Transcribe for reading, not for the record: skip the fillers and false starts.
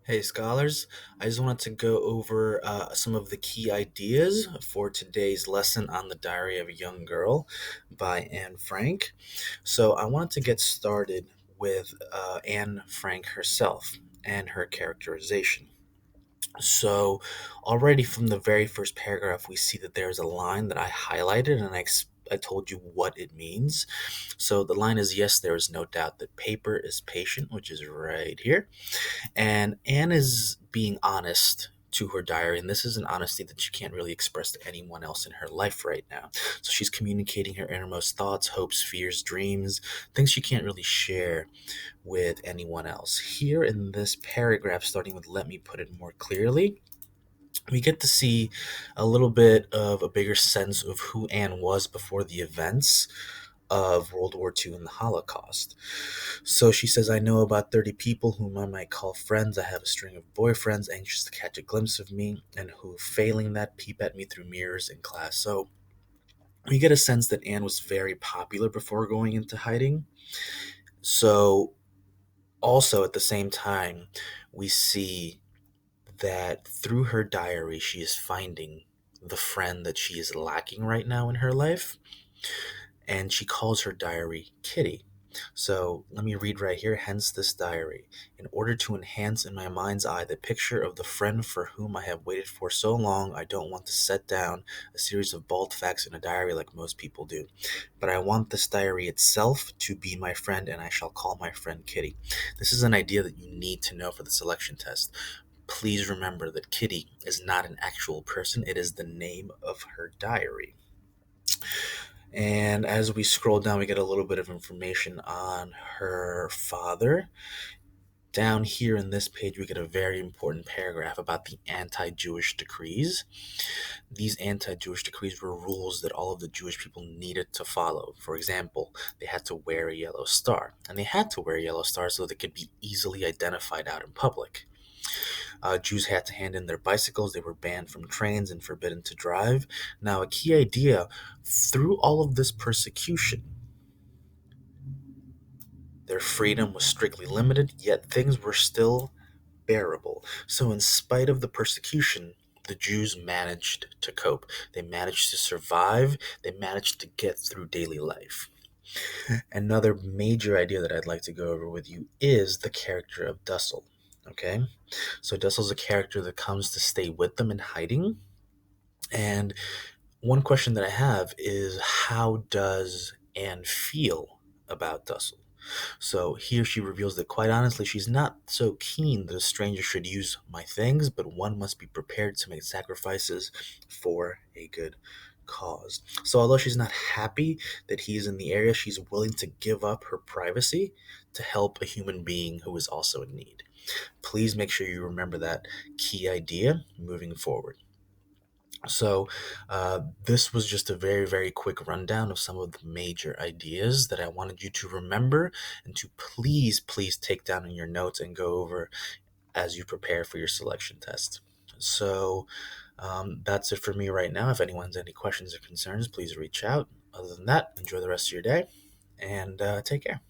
Hey, scholars. I just wanted to go over some of the key ideas for today's lesson on the Diary of a Young Girl by Anne Frank. So, I wanted to get started with Anne Frank herself and her characterization. So, already from the very first paragraph, we see that there's a line that I highlighted and I told you what it means. So, the line is, yes, there is no doubt that paper is patient, which is right here. And Anne is being honest to her diary, and this is an honesty that she can't really express to anyone else in her life right now. So she's communicating her innermost thoughts, hopes, fears, dreams, things she can't really share with anyone else. Here in this paragraph, starting with "Let me put it more clearly," we get to see a little bit of a bigger sense of who Anne was before the events of World War II and the Holocaust. So she says, I know about 30 people whom I might call friends. I have a string of boyfriends anxious to catch a glimpse of me, and who, failing that, peep at me through mirrors in class. So we get a sense that Anne was very popular before going into hiding. So also at the same time, we see that through her diary, she is finding the friend that she is lacking right now in her life, and she calls her diary Kitty. So let me read right here. Hence this diary. In order to enhance in my mind's eye the picture of the friend for whom I have waited for so long, I don't want to set down a series of bald facts in a diary like most people do. But I want this diary itself to be my friend, and I shall call my friend Kitty. This is an idea that you need to know for the selection test. Please remember that Kitty is not an actual person, it is the name of her diary. And as we scroll down, we get a little bit of information on her father. Down here in this page, we get a very important paragraph about the anti Jewish decrees. These anti Jewish decrees were rules that all of the Jewish people needed to follow. For example, they had to wear a yellow star, and they had to wear a yellow star so they could be easily identified out in public. Jews had to hand in their bicycles, they were banned from trains and forbidden to drive. Now, a key idea through all of this persecution, their freedom was strictly limited, yet things were still bearable. So, in spite of the persecution, the Jews managed to cope. They managed to survive. They managed to get through daily life. Another major idea that I'd like to go over with you is the character of Dussel. Okay? So, Dussel's a character that comes to stay with them in hiding. And one question that I have is, how does Anne feel about Dussel? So here she reveals that quite honestly, she's not so keen that a stranger should use my things, but one must be prepared to make sacrifices for a good cause. So although she's not happy that he's in the area, she's willing to give up her privacy to help a human being who is also in need. Please make sure you remember that key idea moving forward. So, this was just a very, very quick rundown of some of the major ideas that I wanted you to remember and to please, please take down in your notes and go over as you prepare for your selection test. So, that's it for me right now. If anyone has any questions or concerns, please reach out. Other than that, enjoy the rest of your day and take care.